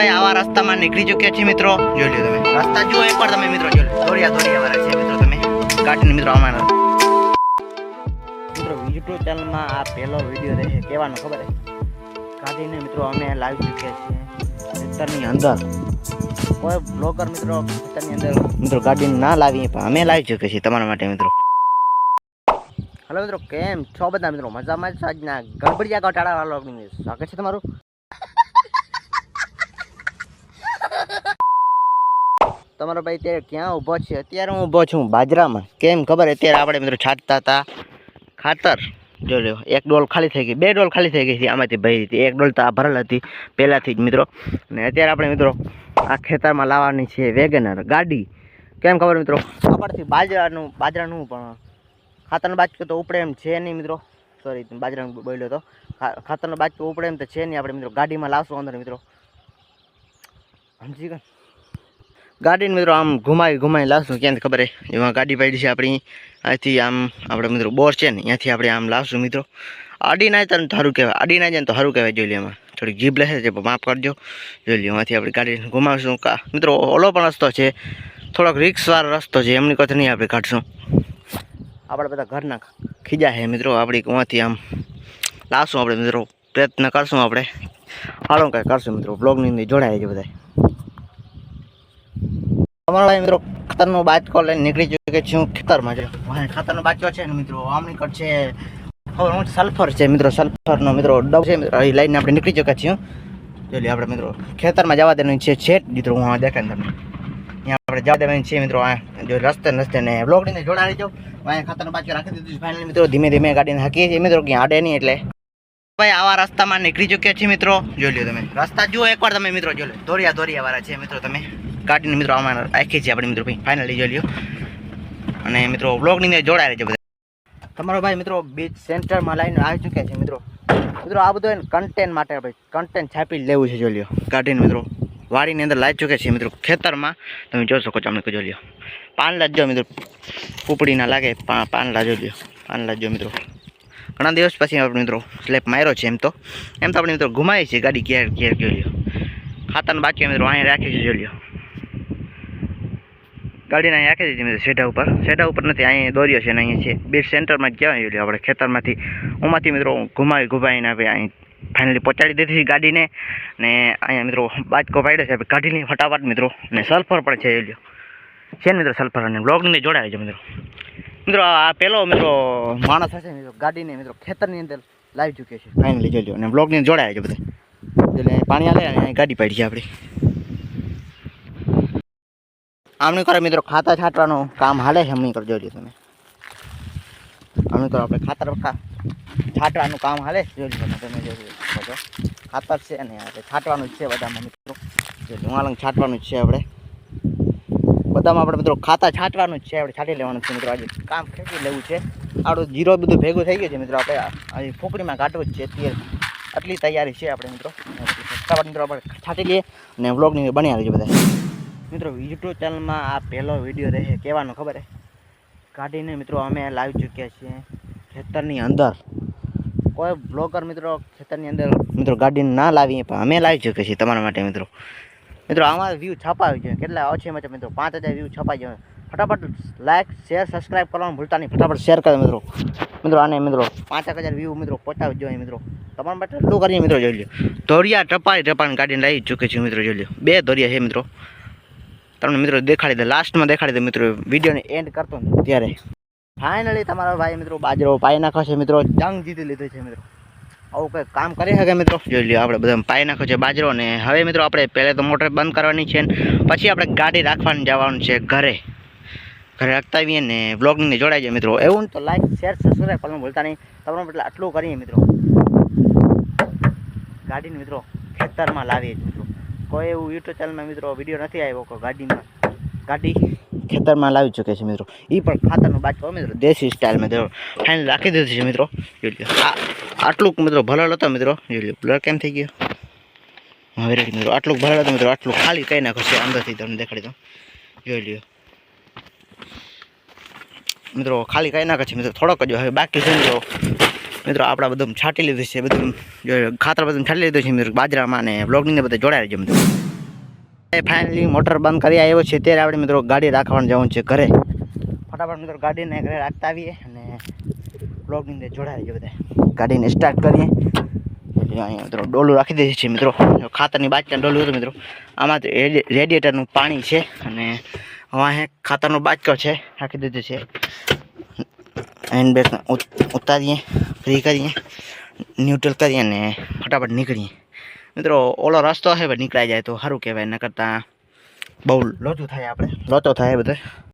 ભાઈ આવા રસ્તામાં નીકળી ચૂક્યા છે મિત્રો. જોઈ લો તમે રસ્તા જુઓ એકવાર તમે મિત્રો. જોઈ લો દોરિયા વાળા છે મિત્રો. તમે ગાડીને મિત્રો અમારા મિત્રો યુટ્યુબ ચેનલમાં આ પહેલો વિડીયો રહે કહેવાનો ખબર છે. ગાડીને મિત્રો અમે લાવી ચૂક્યા છીએ ખેતરની અંદર. કોઈ બ્લોગર મિત્રો ખેતરની અંદર મિત્રો ગાડીને ના લાવીએ પણ અમે લાવી ચૂકીએ છીએ તમારા માટે મિત્રો. હલો મિત્રો, કેમ છો બધા મિત્રો? મજામાં જ. આજના ગણપડિયા ગોટાળા વાળો સ્વાગત છે તમારું. તમારો ભાઈ અત્યારે ક્યાં ઊભો છે? અત્યારે હું ઊભો છું બાજરામાં. કેમ ખબર? અત્યારે આપણે મિત્રો છાંટતા હતા ખાતર. જો લો, એક ડોલ ખાલી થઈ ગઈ, બે ડોલ ખાલી થઈ ગઈ છે આમાંથી ભરી હતી. એક ડોલ તો આ ભરેલ હતી પહેલાંથી જ મિત્રો. અને અત્યારે આપણે મિત્રો આ ખેતરમાં લાવવાની છે વેગેનર ગાડી. કેમ ખબર મિત્રો? આપણથી બાજરાનું પણ ખાતરનો બાજકો તો ઉપડે એમ છે નહીં મિત્રો. સોરી, બાજરાનું બોલ્યો તો. ખાતરનો બાજકો ઉપડે એમ તો છે નહીં. આપણે મિત્રો ગાડીમાં લાવશું અંદર મિત્રો. સમજી ગયા? ગાડીને મિત્રો આમ ઘુમાવી લાવશું. ક્યાંથી ખબર છે? એમાં ગાડી પાડી છે આપણી. અહીંથી આમ આપણે મિત્રો બોર છે ને ત્યાંથી આપણે આમ લાવશું મિત્રો. અડી ના જાય તો સારું કહેવાય. અડી ના જાય તો સારું કહેવાય. જોઈ લે, એમાં થોડીક જીભ લેશે છે, માફ કરજો. જોઈ લો, એમાંથી આપણે ગાડીને ઘુમાવશું મિત્રો. ઓલો પણ રસ્તો છે, થોડોક રિક્સવાળો રસ્તો છે. એમની কথা નહીં આપણે કાઢશું. આપણે બધા ઘરના ખીજા છે મિત્રો. આપણી એમાંથી આમ લાવશું આપણે મિત્રો. પ્રયત્ન કરશું આપણે. હાલો કાંઈ કરશું મિત્રો. બ્લોગની અંદર જોડાય છે બધા. અમારો ભાઈ મિત્રો ખાતરનો બાજકો લઈને નીકળી ચૂક્યો છું ખેતરમાં. જો ખાતરનો બાજકો છે ને મિત્રો. આમની કટ છે સલ્ફર છે મિત્રો. સલ્ફરનો મિત્રો ડબ છે મિત્રો. અહીં લઈને આપણે નીકળી ચૂક્યા છીએ. જોઈ આપણે મિત્રો ખેતરમાં જવા દેવાનું છે. છેટ મિત્રો હું દેખાય તમને અહીંયા આપણે જવા દેવાની છે મિત્રો. જો રસ્તે ને બ્લોગની જોડાડી દો. અહીંયા ખાતરનો બાજકો રાખી દીધું છે ફાઇનલ મિત્રો. ધીમે ધીમે ગાડીને હાકીએ છીએ મિત્રો. ક્યાં આડે નહીં એટલે ભાઈ આવા રસ્તામાં નીકળી ચૂક્યા છીએ મિત્રો. જોઈ લો તમે રસ્તા જુઓ એકવાર તમે મિત્રો. જોઈ લો દોરિયા વાળા છે મિત્રો. તમે ગાડીને મિત્રો આમાં રાખી છે આપણે મિત્રો. ફાઇનલી જોઈ લો. અને મિત્રો બ્લોગની અંદર જોડાયેલા છે બધા. તમારો ભાઈ મિત્રો બીચ સેન્ટરમાં લાવીને આવી ચૂક્યા છે મિત્રો. આ બધું કન્ટેન્ટ માટે ભાઈ કન્ટેન્ટ છાપી લેવું છે. જોઈ લો ગાડીને મિત્રો વાડીની અંદર લાવી ચૂક્યા છે મિત્રો. ખેતરમાં તમે જોઈ શકો છો. અમને જોઈ લો પાંદડા જો મિત્રો. કુપડી ના લાગે પાંદડા જોઈ લો. પાંદડા જો મિત્રો. ઘણા દિવસ પછી આપણે મિત્રો સ્લેપ માર્યો છે. એમ તો આપણે મિત્રો ઘુમાવીએ છીએ ગાડી ઘેર જોઈ લો. ખાતરનો બાકી મિત્રો અહીંયા રાખી છે. જોઈ લો ગાડીને અહીં રાખી દીધી મિત્રો સેટા ઉપર નથી. અહીંયા દોર્યો છે ને અહીંયા છે બીચ સેન્ટરમાં જ કહેવાય. જોઈ લો આપણે ખેતરમાંથી ઉમાંથી મિત્રો ઘુમાવીને આપણે અહીં ફાઇનલી પહોંચાડી દીધી ગાડીને. ને અહીંયા મિત્રો બાજકો પાડ્યો છે આપણે ગાડીની ફટાફટ મિત્રો. ને સલ્ફર પણ છે. જોઈ લો છે ને મિત્રો સલ્ફર. અને બ્લોગની જોડાય છે મિત્રો. આ પેલો મિત્રો માણસ હશે મિત્રો ગાડીને મિત્રો ખેતરની અંદર લાવી ચૂક્યો છે ફાઇનલી. જોઈ લો અને બ્લોગની જોડાય છે બધા. એટલે પાણી આલે અને ગાડી પાડી છે આપણી. આમની કરે મિત્રો ખાતર છાંટવાનું કામ હાલે છે. અમની કરે જોઈ લો તમે. આમની કરે આપણે ખાતર છાંટવાનું કામ હાલે. જોઈ લો તમે જોઈ લો ખાતર છે અને છાંટવાનું જ છે બધામાં મિત્રો. જોઈ લો હું છાંટવાનું જ છે આપણે બધામાં. આપણે મિત્રો ખાતર છાંટવાનું જ છે. આપણે છાંટી લેવાનું છે મિત્રો. આજે કામ ખેંચી લેવું છે. આપણું જીરો બધું ભેગું થઈ ગયું છે મિત્રો. આપણે અહીં ફૂકડીમાં કાઢવું જ છે. તેલ આટલી તૈયારી છે આપણે મિત્રો. ફટાફટ મિત્રો આપણે છાંટી લઈએ અને વ્લોગની બની આવી છે બધા મિત્રો. યુટ્યુબ ચેનલમાં આ પહેલો વિડીયો રહે કહેવાનો ખબર છે. ગાડીને મિત્રો અમે લાવી ચૂક્યા છીએ ખેતરની અંદર. કોઈ બ્લોગર મિત્રો ખેતરની અંદર મિત્રો ગાડીને ના લાવીએ પણ અમે લાવી ચૂક્યા છીએ તમારા માટે મિત્રો. આમાં વ્યૂ છપાવી જોઈએ. કેટલા ઓછી મિત્રો 5000 વ્યૂ છપાઈ જાય. ફટાફટ લાઈક શેર સબસ્ક્રાઈબ કરવાનું ભૂલતા નહીં. ફટાફટ શેર કરો મિત્રો. આને મિત્રો 5000 વ્યૂ મિત્રો પહોંચાવી જોઈએ મિત્રો. તમારા માટે એટલું કરીએ મિત્રો. જોઈ લો ધોરિયા ટપાઈને ગાડીને લાવી ચૂકી છે મિત્રો. જોઈ લો 2 ધોરિયા છે મિત્રો. તમને મિત્રો દેખાડી દે, લાસ્ટમાં દેખાડી દે મિત્રો. વિડીયોને એન્ડ કરતો ને ત્યારે ફાઇનલી તમારા ભાઈ મિત્રો બાજરો પાઈ નાખો છે મિત્રો. જંગ જીતી લીધો છે મિત્રો. આવું કંઈક કામ કરી શકે મિત્રો. જોઈ લો આપણે બધા પાઈ નાખો છે બાજરો. ને હવે મિત્રો આપણે પહેલાં તો મોટર બંધ કરવાની છે. પછી આપણે ગાડી રાખવાની જવાનું છે ઘરે રાખતા આવીએ ને બ્લોગની જોડાઈ જાય મિત્રો. એવું તો લાઈક શેર સબસ્ક્રાઈબ કરવાનું ભૂલતા નહીં. તમારા એટલે આટલું કરીએ મિત્રો. ગાડીને મિત્રો ખેતરમાં લાવીએ મિત્રો. કોઈ એવું યુટ્યુબ ચેનલમાં મિત્રો વિડીયો નથી આવ્યો કે ગાડી ખેતરમાં લાવી ચૂકે છે મિત્રો. એ પણ ખાતરનું બાજકો મિત્રો દેશી સ્ટાઇલમાં મિત્રો ફાઇનલ રાખી દીધું છે મિત્રો. જોઈ લો આટલું મિત્રો ભરેલો હતો મિત્રો. જોઈ લો બ્લર કેમ થઈ ગયો હવે રેડી મિત્રો. આટલું ભરેલો હતો મિત્રો. આટલું ખાલી કઈ નાખો છે અંદરથી તમને દેખાડી દઉં. જોઈ લ્યો મિત્રો ખાલી કઈ નાખે છે મિત્રો. થોડોક જ હવે બાકી છે મિત્રો. આપણા બધું છાંટી લીધું છે બધું. જો ખાતર બધું છાંટી લીધું છે મિત્રો બાજરામાં. અને બ્લોગની અંદર બધા જોડાયેલા છે મિત્રો. ફાઇનલી મોટર બંધ કરી આવ્યો છે. ત્યારે આપણે મિત્રો ગાડી રાખવાનું જવાનું છે ઘરે. ફટાફટ મિત્રો ગાડીને ઘરે રાખતા આવીએ અને બ્લોગની અંદર જોડાઈએ બધા. ગાડીને સ્ટાર્ટ કરીએ. અહીંયા મિત્રો ડોલું રાખી દઈએ છીએ મિત્રો. ખાતરની બાજકાનું ડોલું હતું મિત્રો. આમાં રેડિએટરનું પાણી છે અને હવે ખાતરનો બાજકો છે રાખી દીધું છે. હેન્ડ બ્રેક ઉતારીએ, ફ્રી કરીએ, ન્યુટ્રલ કરીએ અને ફટાફટ નીકળીએ મિત્રો. ઓલો રસ્તો છે નીકળાઈ જાય તો સારું કહેવાય, ન કરતાં બહુ લોચો થાય, આપણે લોચો થાય બધો.